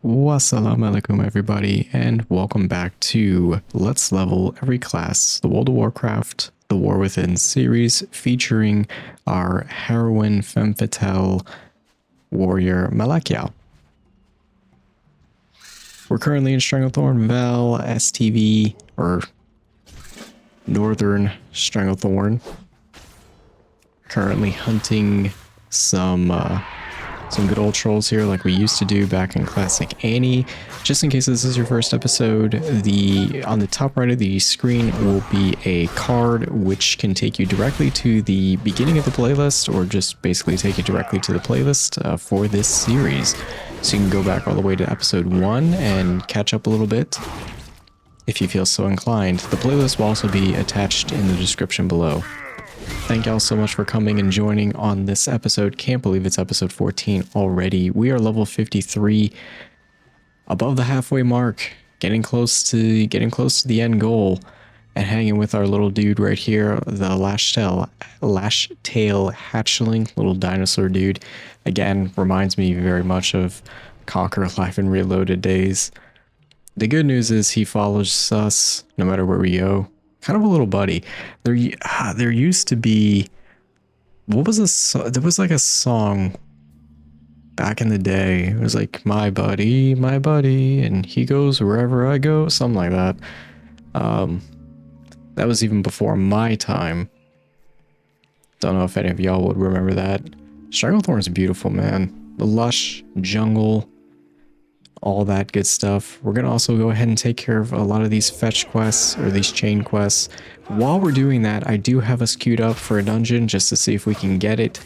Wassalamu alaikum everybody, and welcome back to Let's Level Every Class, the World of Warcraft, the War Within series, featuring our heroine femme fatale warrior Malakyal. We're currently in Stranglethorn Val, STV, or Northern Stranglethorn. Currently hunting some good old trolls here like we used to do back in Classic Annie. Just in case this is your first episode, on the top right of the screen will be a card which can take you directly to the beginning of the playlist, or just basically take you directly to the playlist for this series. So you can go back all the way to episode 1 and catch up a little bit if you feel so inclined. The playlist will also be attached in the description below. Thank y'all so much for coming and joining on this episode. Can't believe it's episode 14 already. We are level 53, above the halfway mark, getting close to the end goal, and hanging with our little dude right here, the Lashtail hatchling, little dinosaur dude. Again, reminds me very much of Conquer Life and Reloaded days. The good news is he follows us no matter where we go. Kind of a little buddy. There used to be, what was this? There was like a song back in the day. It was like my buddy, and he goes wherever I go, something like that. That was even before my time. Don't know if any of y'all would remember that. Stranglethorn's beautiful, man. The lush jungle, all that good stuff. We're gonna also go ahead and take care of a lot of these fetch quests, or these chain quests. While we're doing that, I do have us queued up for a dungeon just to see if we can get it.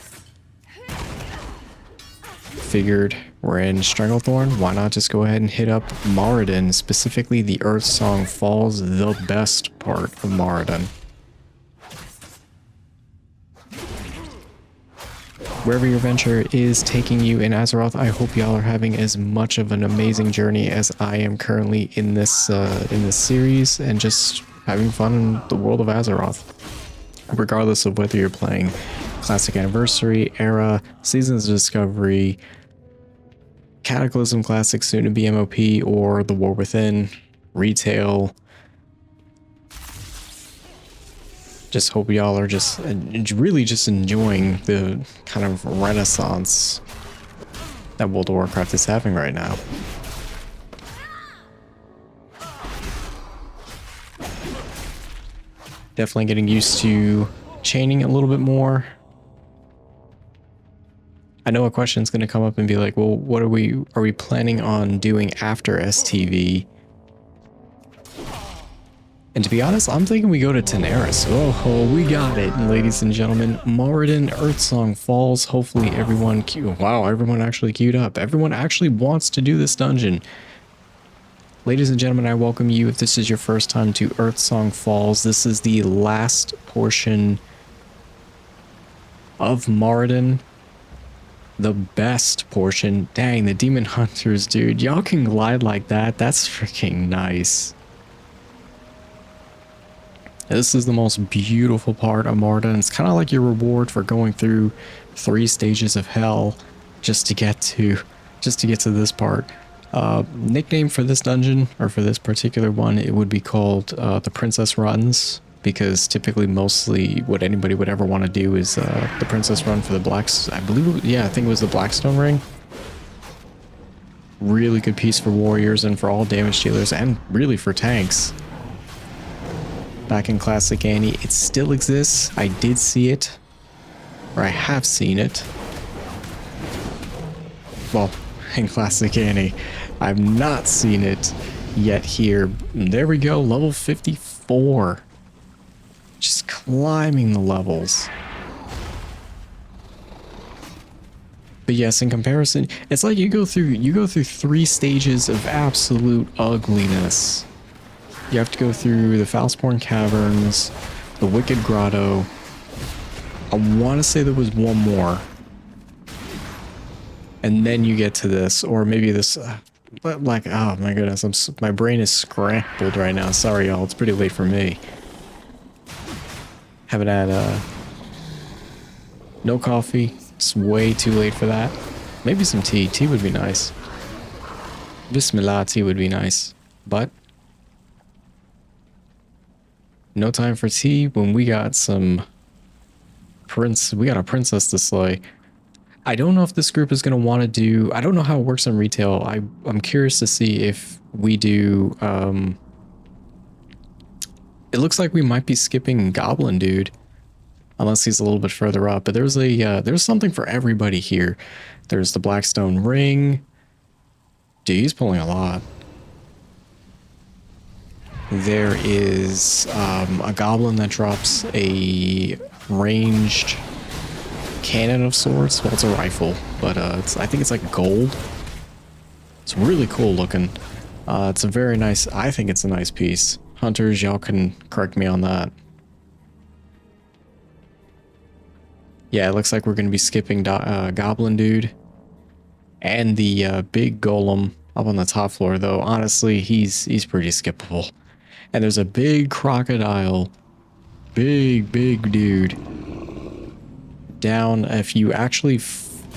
Figured we're in Stranglethorn, why not just go ahead and hit up Mauradon, specifically the Earth Song Falls, the best part of Mauradon. Wherever your venture is taking you in Azeroth, I hope y'all are having as much of an amazing journey as I am currently in this series, and just having fun in the world of Azeroth. Regardless of whether you're playing Classic Anniversary, Era, Seasons of Discovery, Cataclysm Classic, soon to be MOP, or the War Within, Retail. Just hope y'all are just really just enjoying the kind of renaissance that World of Warcraft is having right now. Definitely getting used to chaining a little bit more. I know a question's going to come up and be like, well, what are we planning on doing after STV? And to be honest, I'm thinking we go to Tenaris. Oh, we got it, ladies and gentlemen. Mauradon, Earthsong Falls. Hopefully everyone everyone actually queued up. Everyone actually wants to do this dungeon. Ladies and gentlemen, I welcome you if this is your first time to Earthsong Falls. This is the last portion of Mauradon. The best portion. Dang, the Demon Hunters, dude. Y'all can glide like that. That's freaking nice. This is the most beautiful part of Mauradon. It's kind of like your reward for going through 3 stages of hell just to get to this part. Nickname for this dungeon, or for this particular one, it would be called the Princess Runs, because typically mostly what anybody would ever want to do is the Princess Run for the Blacks. I think it was the Blackstone Ring. Really good piece for warriors and for all damage dealers, and really for tanks. Back in Classic Annie, it still exists. I did see it, or I have seen it. Well, in Classic Annie, I've not seen it yet here. There we go, level 54. Just climbing the levels. But yes, in comparison, it's like you go through 3 stages of absolute ugliness. You have to go through the Foulspawn Caverns, the Wicked Grotto. I want to say there was one more. And then you get to this, or maybe this, but like, oh my goodness, my brain is scrambled right now. Sorry y'all, it's pretty late for me. Haven't had no coffee. It's way too late for that. Maybe some tea. Tea would be nice. Bismillah tea would be nice, but no time for tea when we got we got a princess to slay. I don't know if this group is going to want to do, I don't know how it works in retail. I'm curious to see if we do, it looks like we might be skipping Goblin Dude, unless he's a little bit further up, but there's something for everybody here. There's the Blackstone Ring. Dude, he's pulling a lot. There is a goblin that drops a ranged cannon of sorts. Well, it's a rifle, but I think it's like gold. It's really cool looking. It's a very nice, I think it's a nice piece. Hunters, y'all can correct me on that. Yeah, it looks like we're going to be skipping Goblin Dude. And the big golem up on the top floor, though. Honestly, he's pretty skippable. And there's a big crocodile. Big dude. Down, if you actually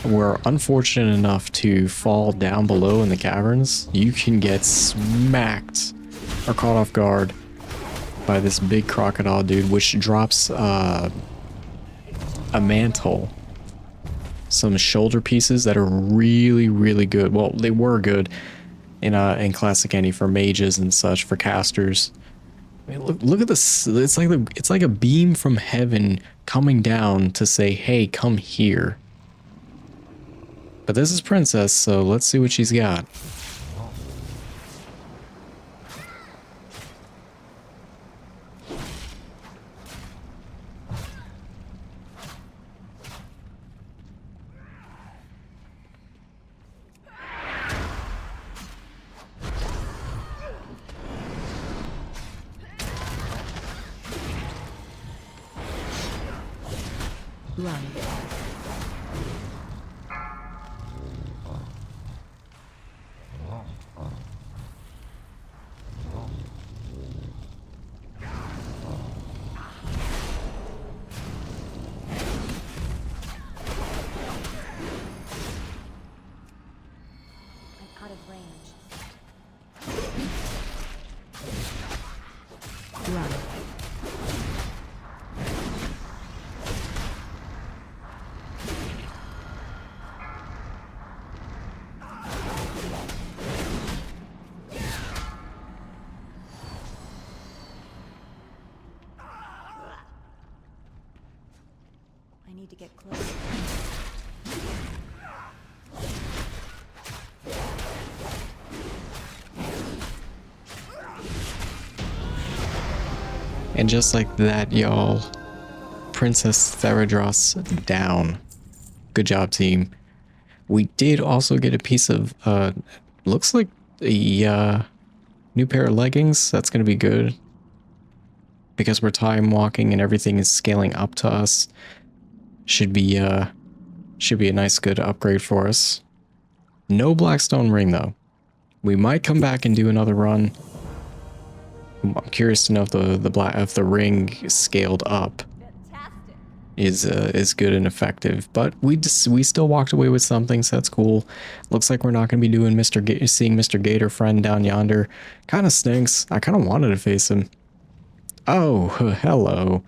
were unfortunate enough to fall down below in the caverns, you can get smacked or caught off guard by this big crocodile dude, which drops a mantle. Some shoulder pieces that are really good. Well, they were good in Classic Any for mages and such, for casters. I mean, look at this. It's like a beam from heaven coming down to say, hey, come here. But this is Princess, so let's see what she's got. Run. I'm out of range. Run. I need to get close. And just like that, y'all, Princess Theradros down. Good job, team. We did also get a piece of, looks like a new pair of leggings. That's going to be good. Because we're time walking and everything is scaling up to us. Should be a nice good upgrade for us. No Blackstone Ring, though. We might come back and do another run. I'm curious to know if the ring scaled up is good and effective, but we still walked away with something, so that's cool. Looks like we're not going to be doing seeing Mr. Gator friend down yonder. Kind of stinks. I kind of wanted to face him. Oh, hello.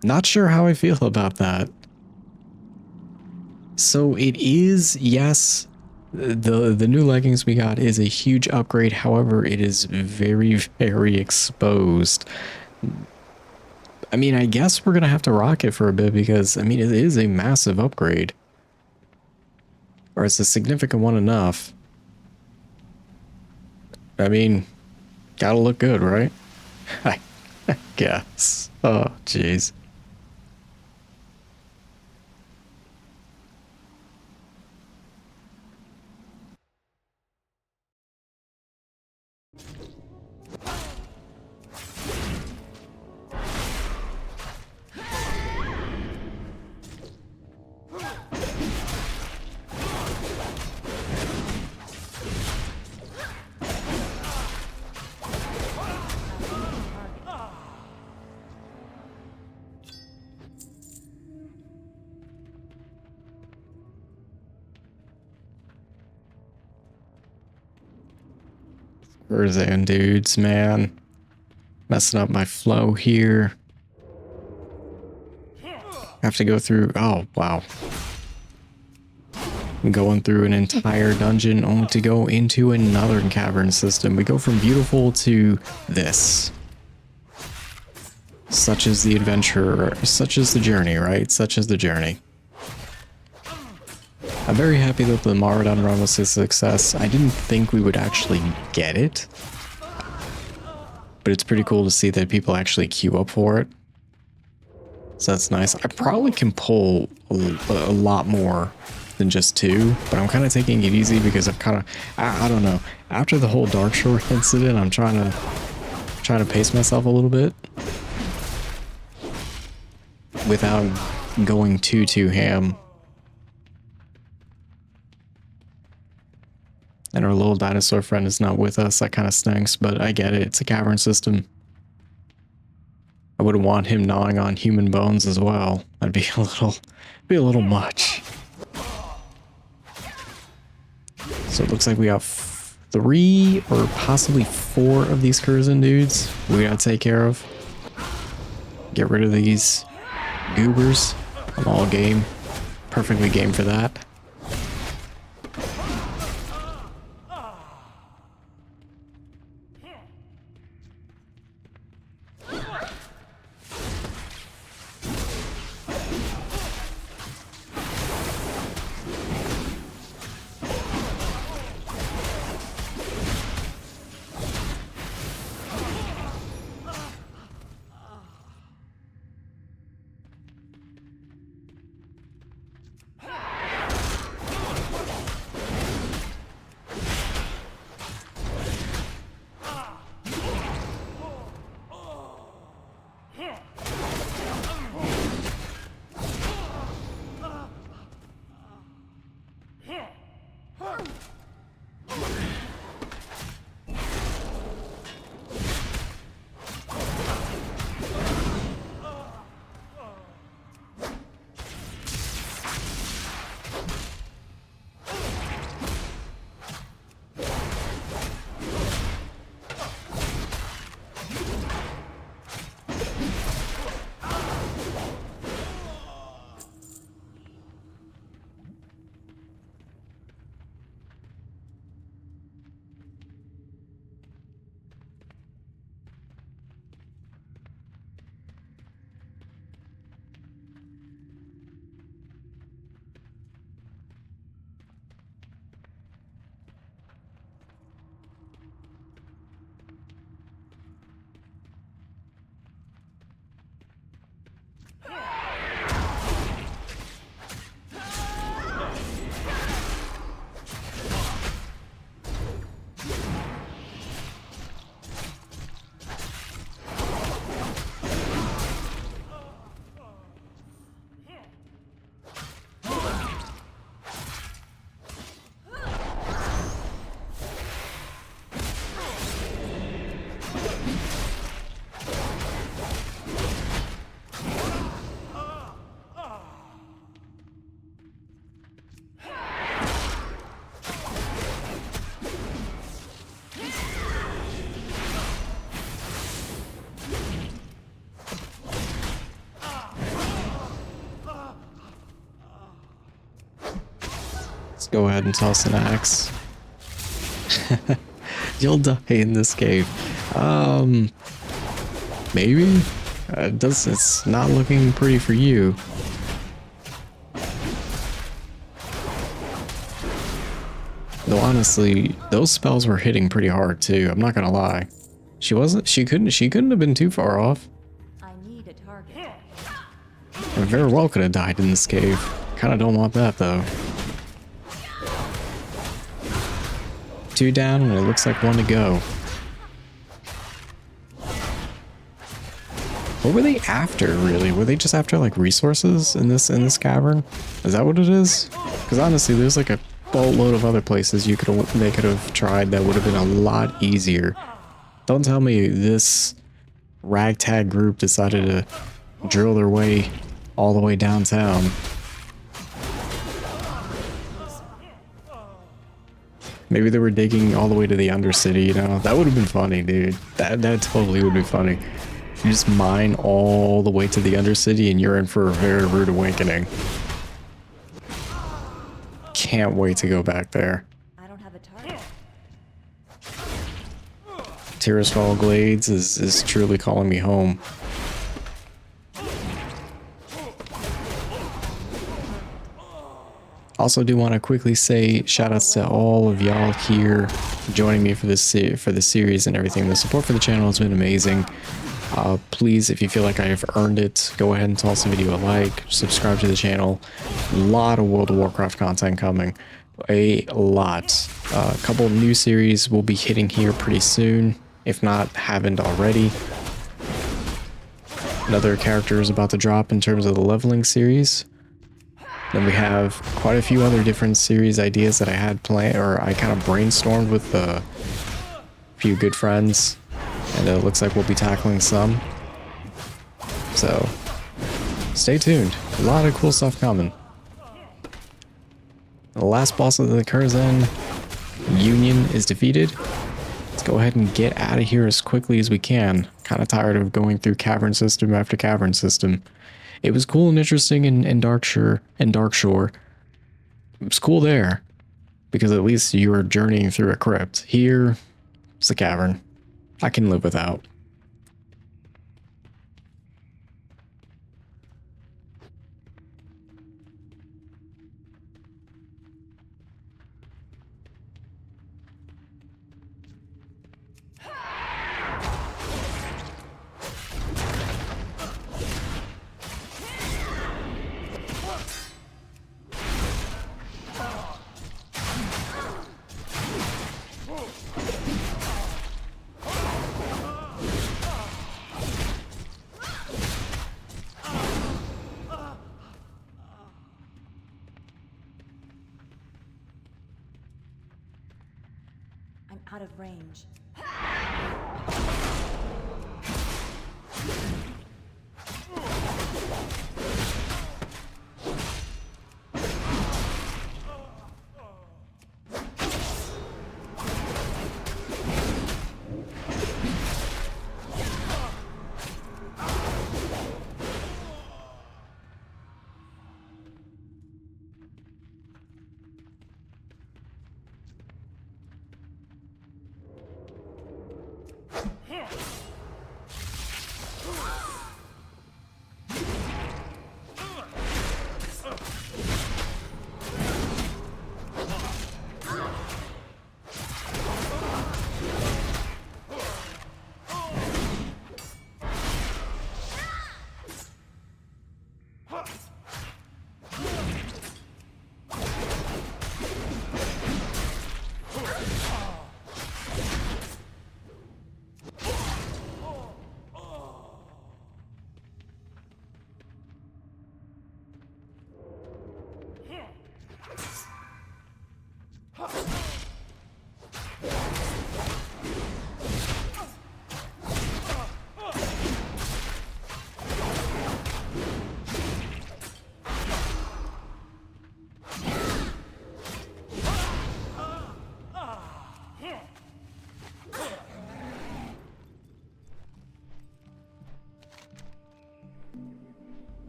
Not sure how I feel about that. So it is, yes. The new leggings we got is a huge upgrade. However, it is very exposed. I mean, I guess we're gonna have to rock it for a bit because, I mean, it is a massive upgrade. Or it's a significant one enough. I mean, gotta look good, right? I guess. Oh, jeez. Urzan dudes, man. Messing up my flow here. Have to go through, oh wow. Going through an entire dungeon only to go into another cavern system. We go from beautiful to this. Such is the adventure, such is the journey, right? Such is the journey. I'm very happy that the Mauradon run was a success. I didn't think we would actually get it. But it's pretty cool to see that people actually queue up for it. So that's nice. I probably can pull a lot more than just 2, but I'm kind of taking it easy because I've kind of, I don't know. After the whole Dark Shore incident, I'm trying to pace myself a little bit without going too ham. And our little dinosaur friend is not with us. That kind of stinks, but I get it. It's a cavern system. I wouldn't want him gnawing on human bones as well. That'd be a little much. So it looks like we have 3 or possibly 4 of these Curzon dudes we gotta take care of. Get rid of these goobers. I'm all game. Perfectly game for that. Go ahead and toss an axe. You'll die in this cave. Maybe? It's not looking pretty for you. Though honestly, those spells were hitting pretty hard too, I'm not gonna lie. She couldn't have been too far off. I need a target. I very well could have died in this cave. Kinda don't want that though. 2 down and it looks like 1 to go. What were they after, really? Were they just after like resources in this cavern? Is that what it is? Because honestly, there's like a boatload of other places they could have tried that would have been a lot easier. Don't tell me this ragtag group decided to drill their way all the way downtown. Maybe they were digging all the way to the Undercity, you know? That would have been funny, dude. That totally would be funny. You just mine all the way to the Undercity and you're in for a very rude awakening. Can't wait to go back there. I don't have a target. Tirisfal Glades is truly calling me home. Also do want to quickly say shoutouts to all of y'all here joining me for this series and everything. The support for the channel has been amazing. Please, if you feel like I have earned it, go ahead and toss the video a like, subscribe to the channel. A lot of World of Warcraft content coming. A lot. A couple of new series will be hitting here pretty soon, if not haven't already. Another character is about to drop in terms of the leveling series. Then we have quite a few other different series ideas that I had planned, or I kind of brainstormed with a few good friends, and it looks like we'll be tackling some. So, stay tuned. A lot of cool stuff coming. The last boss of the Curzon Union is defeated. Let's go ahead and get out of here as quickly as we can. Kind of tired of going through cavern system after cavern system. It was cool and interesting in Darkshore. It was cool there, because at least you were journeying through a crypt. Here, it's a cavern. I can live without. I'm out of range.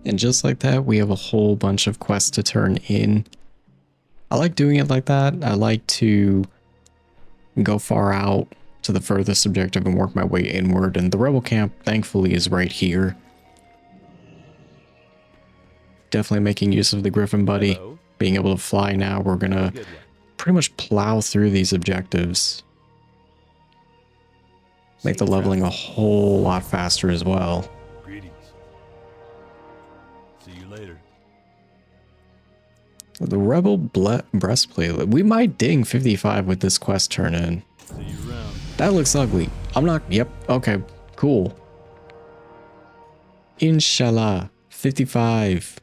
And just like that, we have a whole bunch of quests to turn in. I like doing it like that. I like to go far out to the furthest objective and work my way inward. And the rebel camp, thankfully, is right here. Definitely making use of the Griffin Buddy. Hello. Being able to fly now, we're gonna pretty much plow through these objectives. Make the leveling a whole lot faster as well. Greetings. See you later. The Rebel Breastplate. We might ding 55 with this quest turn in. See you around. That looks ugly. I'm not... Yep. Okay. Cool. Inshallah. 55.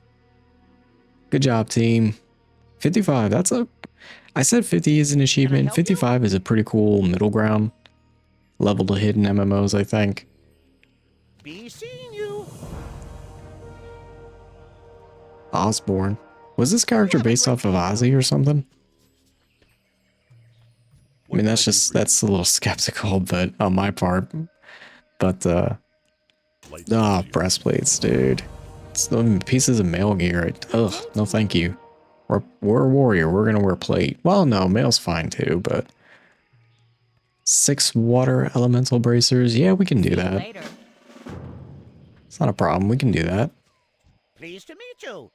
Good job, team. 55. That's a... I said 50 is an achievement. 55 is a pretty cool middle ground level to hit in MMOs, I think. Be seeing you. Osborne. Was this character based off of Ozzy or something? I mean, that's a little skeptical, but on my part. But breastplates, dude. It's the pieces of mail gear. Ugh, no thank you. We're a warrior. We're gonna wear plate. Well, no, mail's fine too, but 6 water elemental bracers. Yeah, we can do that. Later. It's not a problem. We can do that. Pleased to meet you.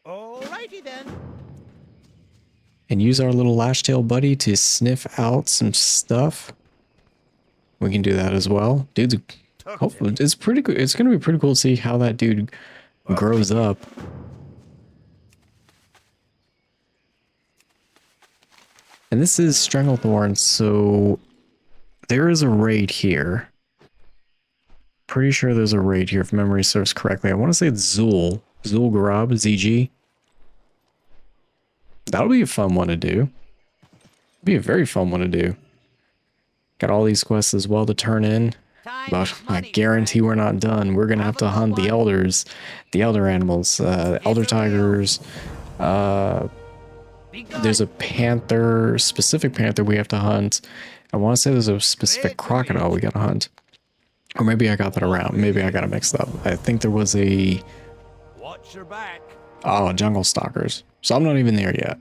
Alrighty then. And use our little lashtail buddy to sniff out some stuff. We can do that as well. Dude's hopefully it's pretty good. It's gonna be pretty cool to see how that dude grows up. And this is Stranglethorn, so there is a raid here. Pretty sure there's a raid here if memory serves correctly. I want to say it's Zul. Zul Garab, ZG. That'll be a fun one to do. Be a very fun one to do. Got all these quests as well to turn in. But I guarantee we're not done. We're going to have to hunt the elders, the elder animals, elder tigers. There's a panther, specific panther we have to hunt. I want to say there's a specific crocodile we got to hunt. Or maybe I got that around. Maybe I got it mixed up. I think there was a... Watch your back. Oh, jungle stalkers. So I'm not even there yet.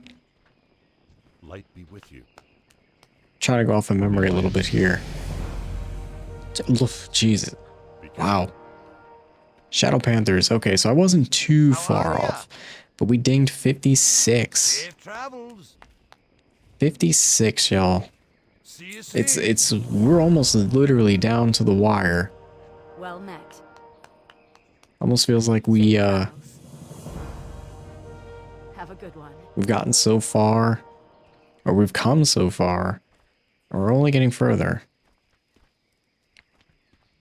Light be with you. Trying to go off of memory a little bit here. Jesus. Wow. Shadow Panthers. Okay, so I wasn't too far off. But we dinged 56. Safe travels. 56, y'all. See you soon. We're almost literally down to the wire. Well met. Almost feels like we, Have a good one. we've gotten so far. Or we've come so far. And we're only getting further.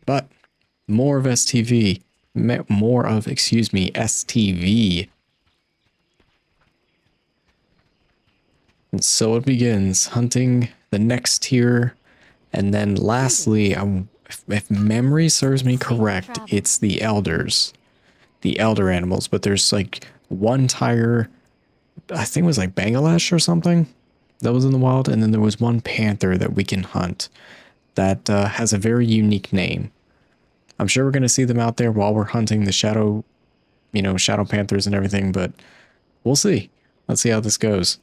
But more of STV. More of, excuse me, STV. And so it begins, hunting the next tier. And then lastly, if memory serves me correct, it's the elders. The elder animals. But there's like one tiger, I think it was like Bangladesh or something, that was in the wild. And then there was one panther that we can hunt that has a very unique name. I'm sure we're going to see them out there while we're hunting the shadow, shadow panthers and everything, but we'll see. Let's see how this goes.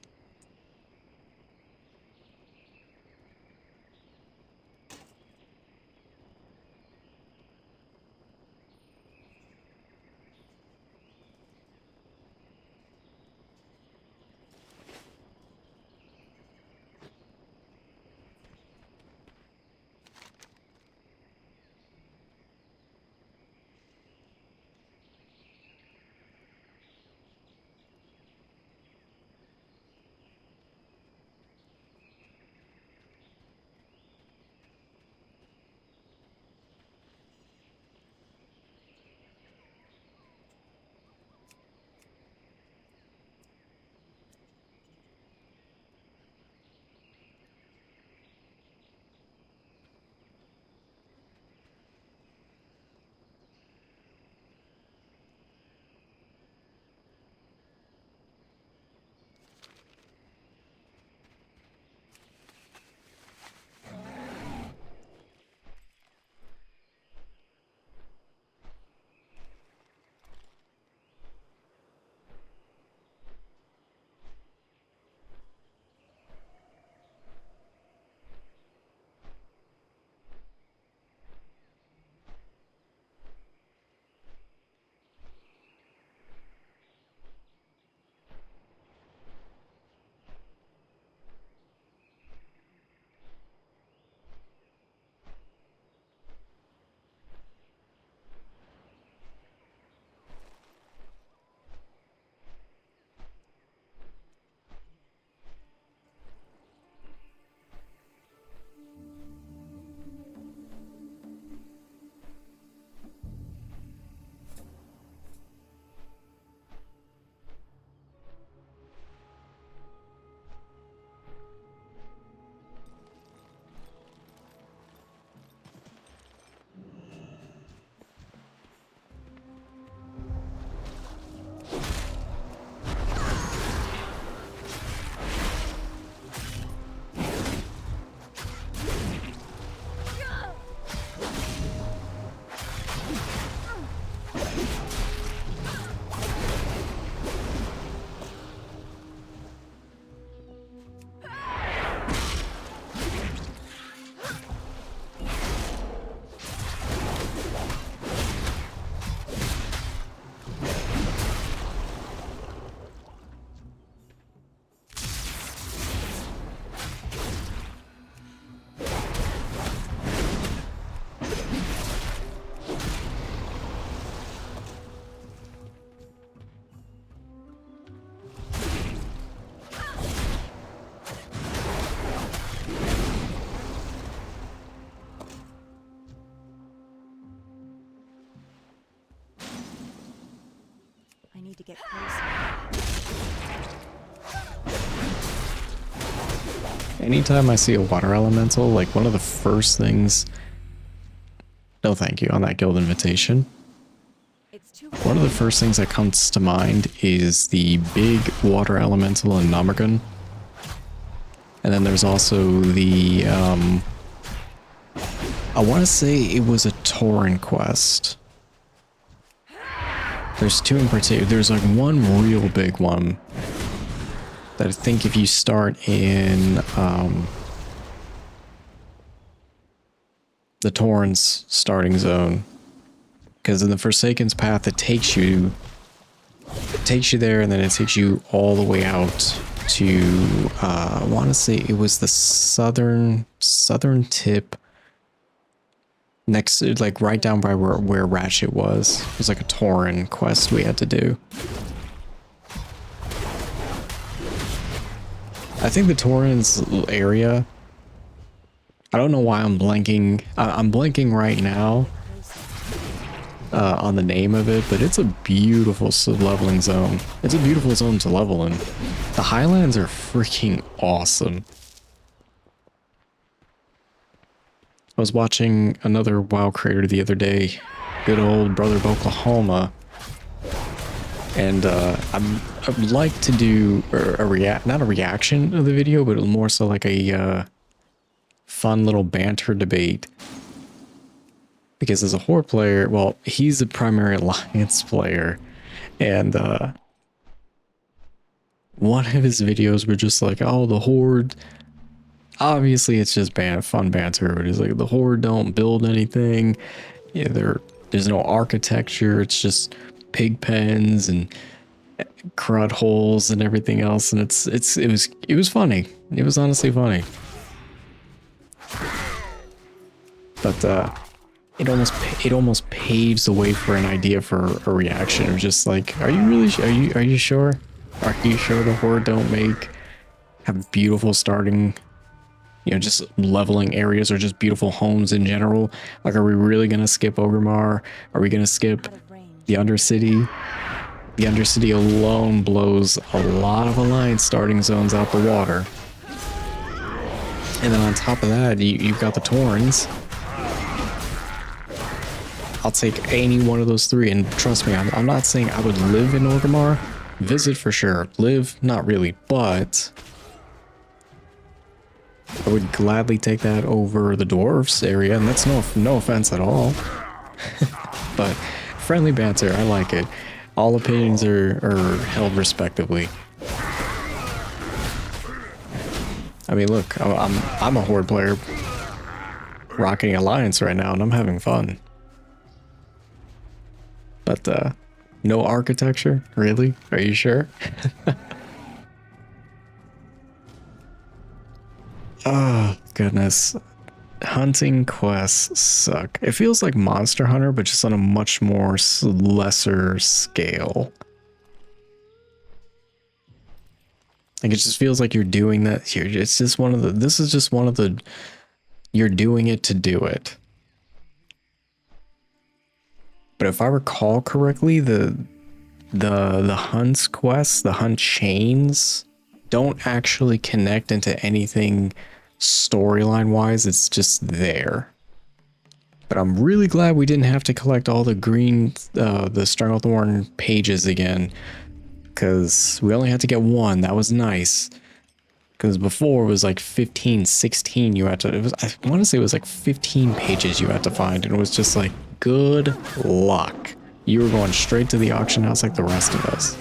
get closer. Anytime I see a water elemental, like one of the first things... No thank you on that guild invitation. It's too One of the first things that comes to mind is the big water elemental in Mauradon. And then there's also the, I want to say it was a Tauren quest. There's two in particular. There's like one real big one that I think if you start in, the Tauren's starting zone, because in the Forsaken's path it takes you there, and then it takes you all the way out to I want to say it was the southern tip, next to, like right down by where Ratchet was. It was like a Tauren quest we had to do. I think the Tauren's area, I don't know why I'm blanking. I'm blanking right now on the name of it, but it's a beautiful leveling zone. It's a beautiful zone to level in. The Highlands are freaking awesome. I was watching another WoW creator the other day, good old Brother of Oklahoma, and I'd like to do not a reaction of the video, but more so like a fun little banter debate. Because as a Horde player, well, he's a primary Alliance player, and one of his videos were just like, oh, the Horde, obviously it's just fun banter, but he's like, the Horde don't build anything, yeah, there's no architecture, it's just pig pens and crud holes and everything else, and it was funny. It was honestly funny. But it almost paves the way for an idea for a reaction of just like, are you sure? Are you sure the Horde don't have beautiful starting, just leveling areas or just beautiful homes in general? Like, are we really gonna skip Orgrimmar? Are we gonna skip the Undercity? The Undercity alone blows a lot of Alliance starting zones out the water. And then on top of that, you've got the Taurens. I'll take any one of those three, and trust me, I'm not saying I would live in Orgrimmar. Visit for sure. Live, not really, but I would gladly take that over the Dwarves area, and that's no offense at all. But friendly banter, I like it. All opinions are held respectively. I mean, look, I'm a Horde player rocking Alliance right now, and I'm having fun. But no architecture? Really? Are you sure? Oh, goodness. Hunting quests suck. It feels like Monster Hunter, but just on a much more lesser scale. Like, it just feels like you're doing that here. It's just this is just one of the, you're doing it to do it. But if I recall correctly, the Hunts quests, the Hunt chains, don't actually connect into anything storyline wise. It's just there. But I'm really glad we didn't have to collect all the green, the Stranglethorn pages again, because we only had to get one. That was nice. Because before it was like 15, 16 you had to, I want to say it was like 15 pages you had to find, and it was just like, good luck. You were going straight to the auction house like the rest of us.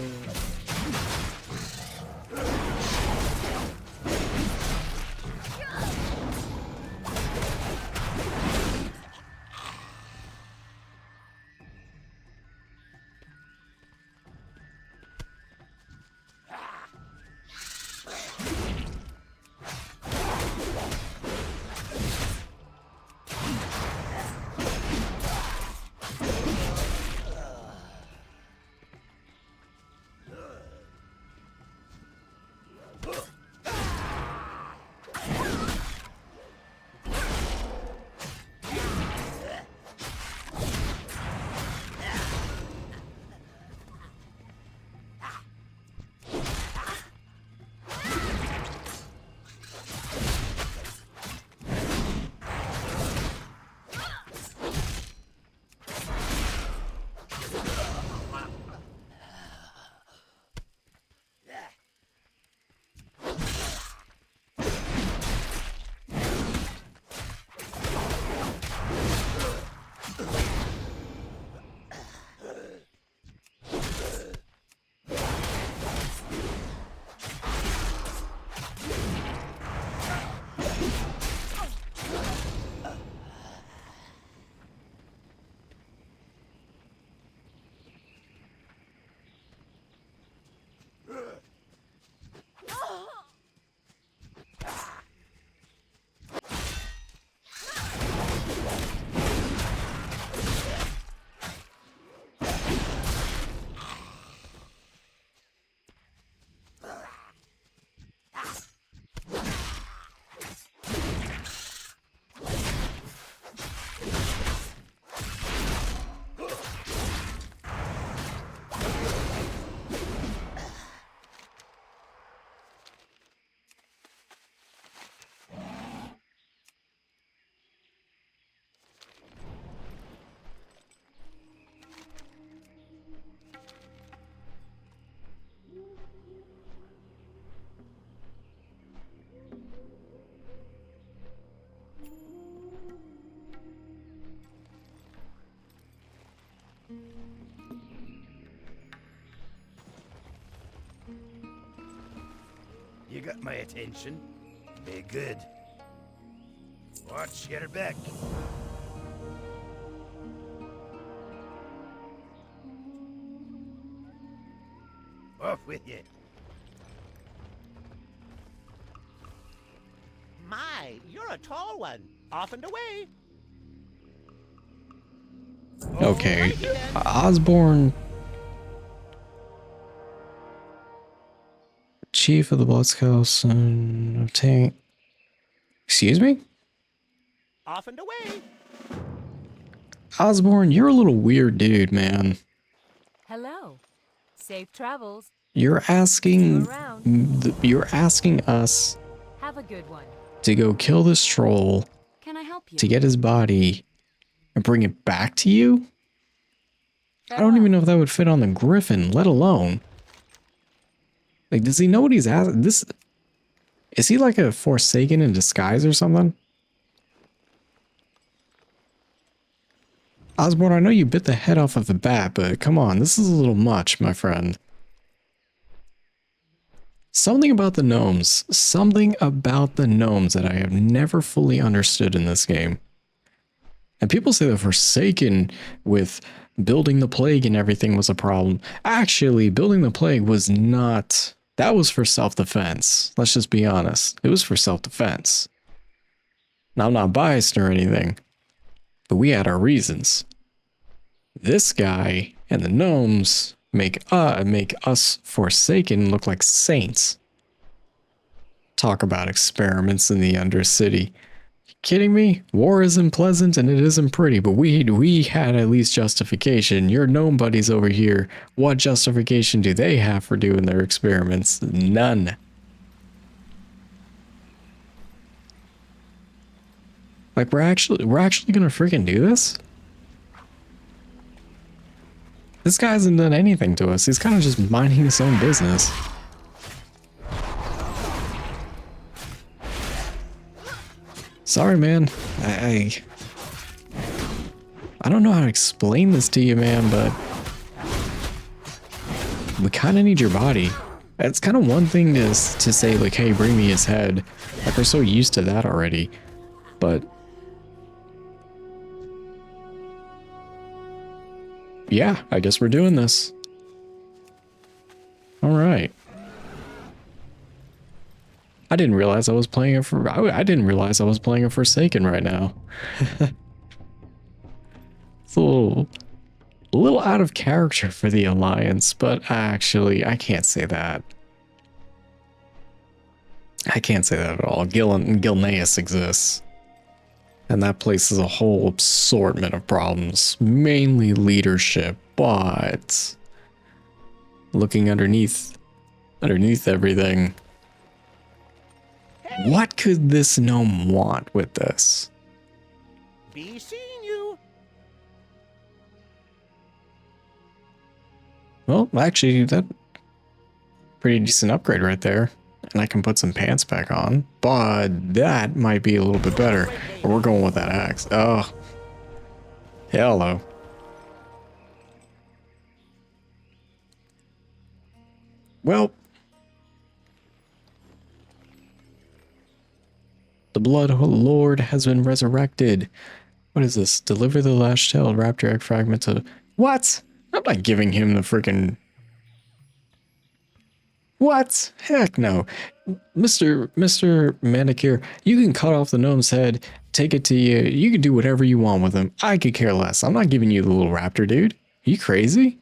You got my attention. Be good. Watch your back. Off with you. My, you're a tall one. Off and away. Okay, Alrighty then. Osborne, Chief of the Blood Scouts, and obtain. Excuse me, Off and away. Osborne, you're a little weird, dude, man. Hello. Safe travels. You're asking, You're you're asking us Have a good one. to go kill this troll, Can I help you? to get his body, and bring it back to you. I don't even know if that would fit on the Griffin, let alone. Like, does he know what he's asking? This is he like a Forsaken in disguise or something? Osborne, I know you bit the head off of the bat, but come on, this is a little much, my friend. Something about the gnomes that I have never fully understood in this game. And people say that Forsaken with building the plague and everything was a problem. Actually, building the plague was not. That was for self-defense. Let's just be honest. It was for self-defense. Now, I'm not biased or anything, but we had our reasons. This guy and the gnomes make us Forsaken look like saints. Talk about experiments in the Undercity. Kidding me? War isn't pleasant and it isn't pretty, but we had at least justification. Your gnome buddies over here, what justification do they have for doing their experiments? None. Like we're actually gonna freaking do this? This guy hasn't done anything to us. He's kind of just minding his own business. Sorry, man. I don't know how to explain this to you, man, but we kind of need your body. It's kind of one thing to say, like, hey, bring me his head. Like, we're so used to that already. But yeah, I guess we're doing this. All right. I didn't realize I was playing a Forsaken right now. It's a little out of character for the Alliance, but actually, I can't say that. I can't say that at all. Gilneas exists. And that place is a whole assortment of problems, mainly leadership, but looking underneath everything. What could this gnome want with this? Be seeing you. Well, actually, that pretty decent upgrade right there. And I can put some pants back on, but that might be a little bit better. But we're going with that axe. Oh, hello. Well, the Bloodlord has been resurrected. What is this? Deliver the last shelled raptor egg fragment to... What? I'm not giving him the freaking... What? Heck no. Mr. Manicure, you can cut off the gnome's head, take it to you. You can do whatever you want with him. I could care less. I'm not giving you the little raptor, dude. Are you crazy?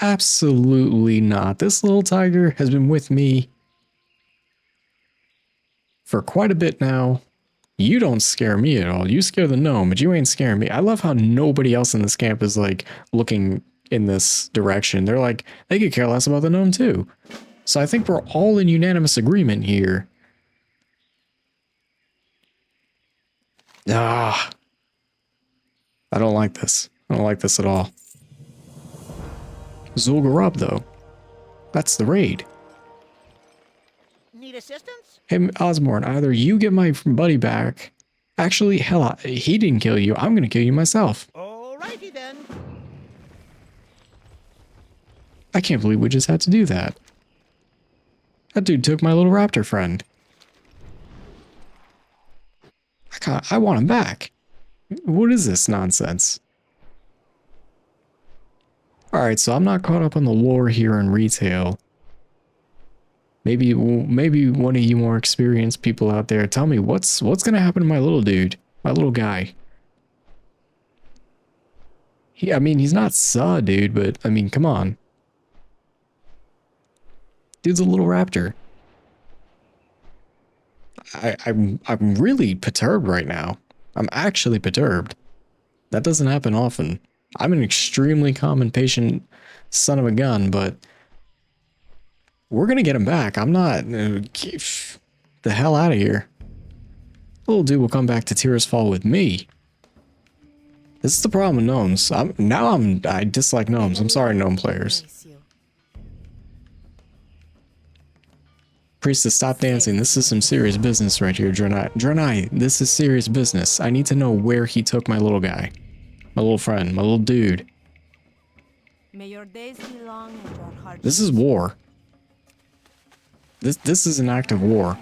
Absolutely not. This little tiger has been with me for quite a bit now. You don't scare me at all. You scare the gnome, but you ain't scaring me. I love how nobody else in this camp is like looking in this direction. They're like, they could care less about the gnome too. So I think we're all in unanimous agreement here. Ah, I don't like this. I don't like this at all. Zul'Gurub though. That's the raid. Need assistance? Hey, Osborne, either you get my buddy back. Actually, hell, he didn't kill you. I'm gonna kill you myself. Oh, Alrighty then. I can't believe we just had to do that. That dude took my little raptor friend. I want him back. What is this nonsense? Alright, so I'm not caught up on the lore here in retail. Maybe one of you more experienced people out there, tell me what's gonna happen to my little dude, my little guy. I mean, he's not dude, but I mean, come on. Dude's a little raptor. I'm really perturbed right now. I'm actually perturbed. That doesn't happen often. I'm an extremely calm and patient son of a gun, but we're gonna get him back. I'm not. The hell out of here. Little dude will come back to Tira's Fall with me. This is the problem with gnomes. I dislike gnomes. I'm sorry, gnome players. Priestess, stop dancing. This is some serious business right here, Draenei. Draenei, this is serious business. I need to know where he took my little guy. My little friend, my little dude. May your days be long and your heart. This is war. This is an act of war.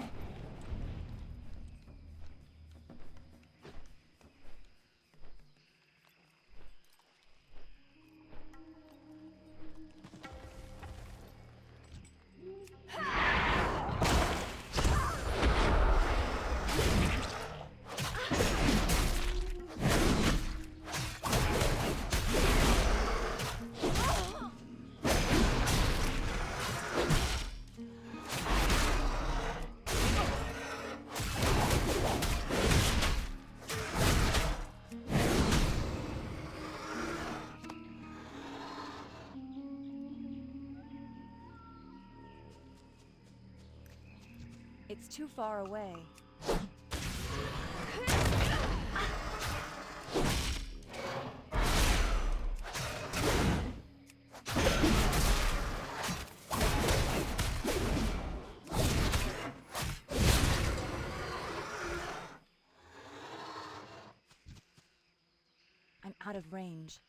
It's too far away. I'm out of range.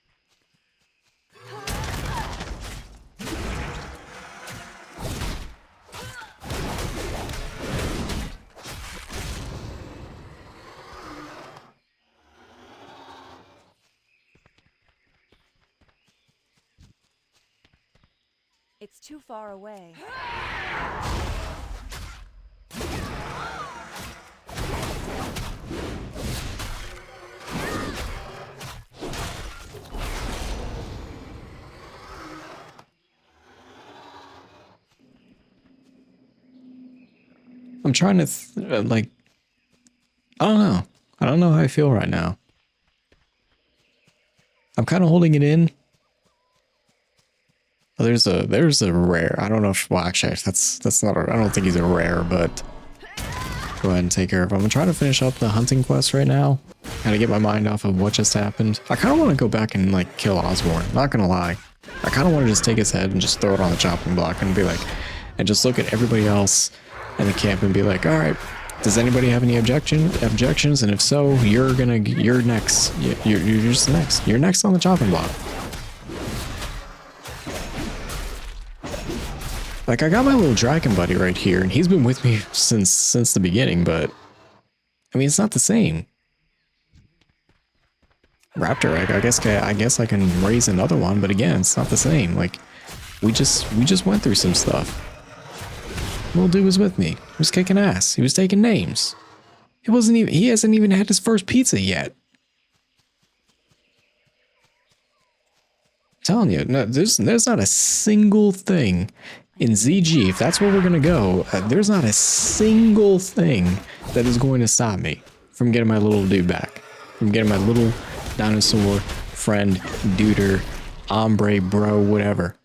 It's too far away. I'm trying to, like, I don't know. I don't know how I feel right now. I'm kind of holding it in. Oh, there's a rare. I don't know if, well, actually, that's not I don't think he's a rare, but go ahead and take care of him. I'm trying to finish up the hunting quest right now. Kind of get my mind off of what just happened. I kind of want to go back and, like, kill Osborne. Not gonna lie. I kind of want to just take his head and just throw it on the chopping block and be like, and just look at everybody else in the camp and be like, all right, does anybody have any objections? And if so, you're next. You're just next. You're next on the chopping block. Like, I got my little dragon buddy right here, and he's been with me since the beginning, but I mean, it's not the same. Raptor, I guess I can raise another one, but again, it's not the same. Like, we just went through some stuff. Little dude was with me. He was kicking ass. He was taking names. He hasn't even had his first pizza yet. I'm telling you, no, there's not a single thing in ZG, if that's where we're gonna go, there's not a single thing that is going to stop me from getting my little dude back. From getting my little dinosaur friend, duder, hombre, bro, whatever.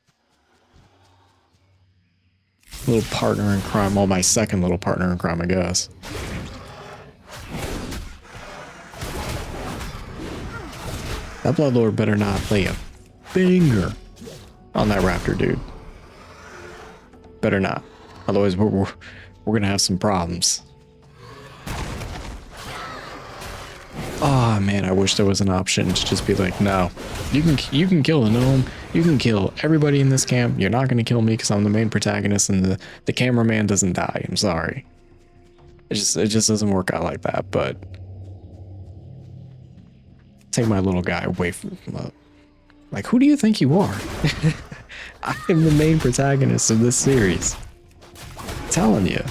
Little partner in crime. Well, my second little partner in crime, I guess. That Bloodlord better not lay a finger on that raptor, dude. Better not. Otherwise, we're gonna have some problems. Oh man, I wish there was an option to just be like, no, you can kill a gnome, you can kill everybody in this camp. You're not gonna kill me because I'm the main protagonist, and the cameraman doesn't die. I'm sorry. It just doesn't work out like that. But take my little guy away from like, who do you think you are? I am the main protagonist of this series. I'm telling you.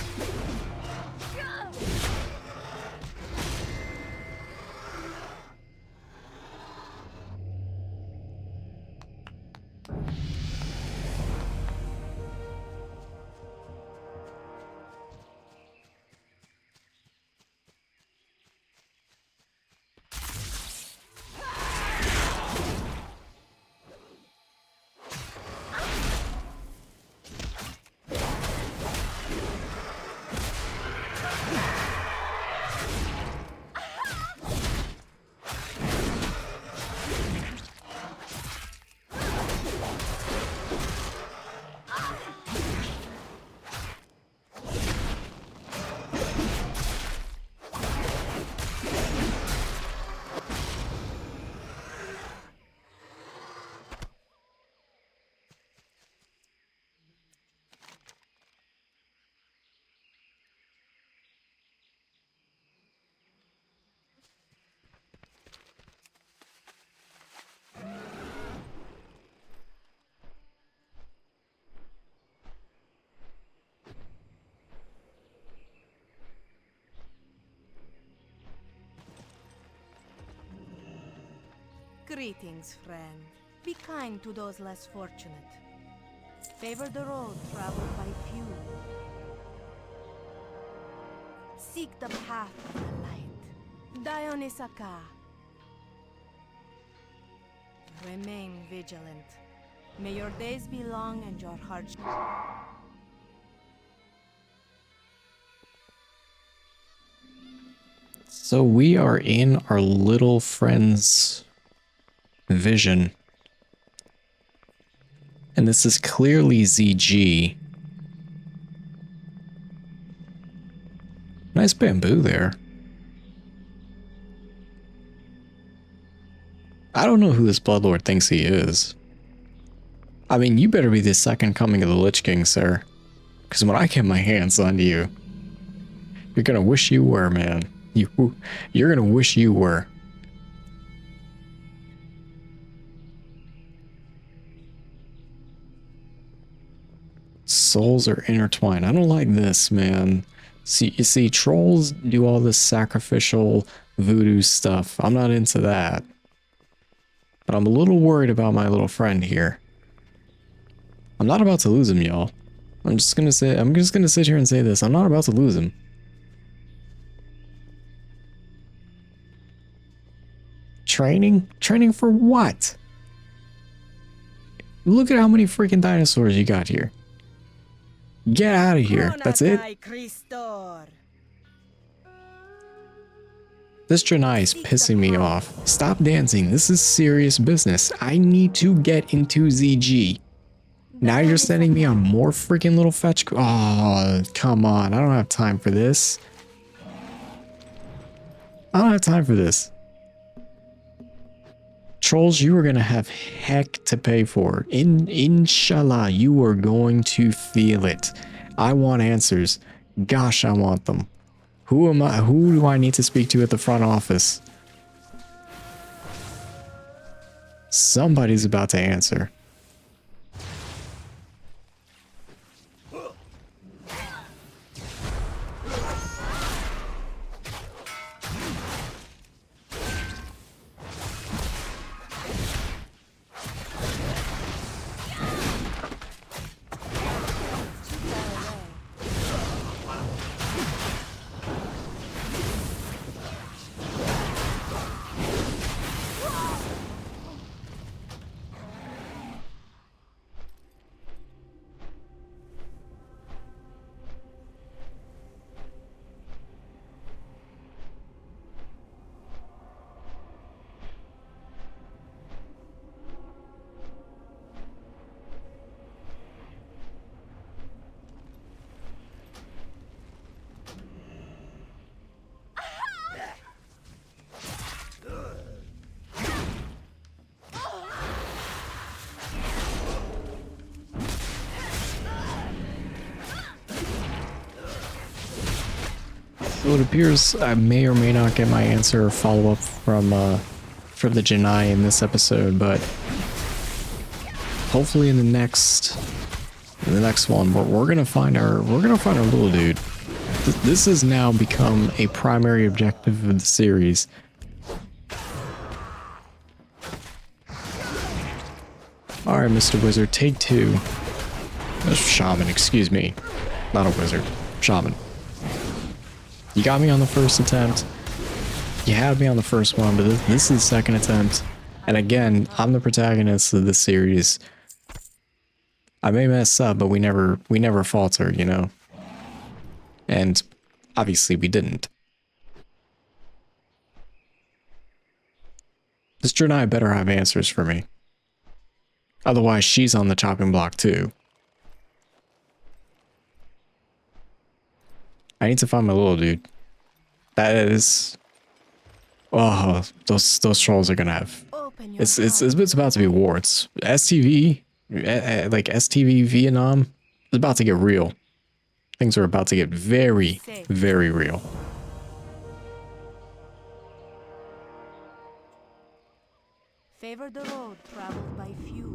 Greetings, friend. Be kind to those less fortunate. Favor the road traveled by few. Seek the path of the light. Dionysaka. Remain vigilant. May your days be long and your hearts... So we are in our little friend's vision. And this is clearly ZG. Nice bamboo there. I don't know who this Bloodlord thinks he is. I mean, you better be the second coming of the Lich King, sir. Because when I get my hands on you, you're gonna wish you were, man. You're gonna wish you were. Souls are intertwined. I don't like this, man. See, you see, trolls do all this sacrificial voodoo stuff. I'm not into that. But I'm a little worried about my little friend here. I'm not about to lose him, y'all. I'm just gonna sit here and say this. I'm not about to lose him. Training? Training for what? Look at how many freaking dinosaurs you got here. Get out of here. That's it? This Janai is pissing me off. Stop dancing. This is serious business. I need to get into ZG. Now you're sending me on more freaking little fetch. Oh, come on. I don't have time for this. I don't have time for this. Trolls, you are going to have heck to pay for. Inshallah, you are going to feel it. I want answers. Gosh, I want them. Who am I? Who do I need to speak to at the front office? Somebody's about to answer. So it appears I may or may not get my answer or follow up from the Janai in this episode, but hopefully in the next one, we're gonna find our little dude. This has now become a primary objective of the series. All right, Mr. Wizard, take 2. Shaman, excuse me, not a wizard, shaman. You got me on the first attempt. You had me on the first one, but this is the second attempt. And again, I'm the protagonist of this series. I may mess up, but we never falter, you know? And obviously we didn't. This Janai better have answers for me. Otherwise, she's on the chopping block too. I need to find my little dude. That is... Oh, those trolls are gonna have... It's about to be war. It's STV, like STV Vietnam. It's about to get real. Things are about to get very, very real. Favor the road traveled by few.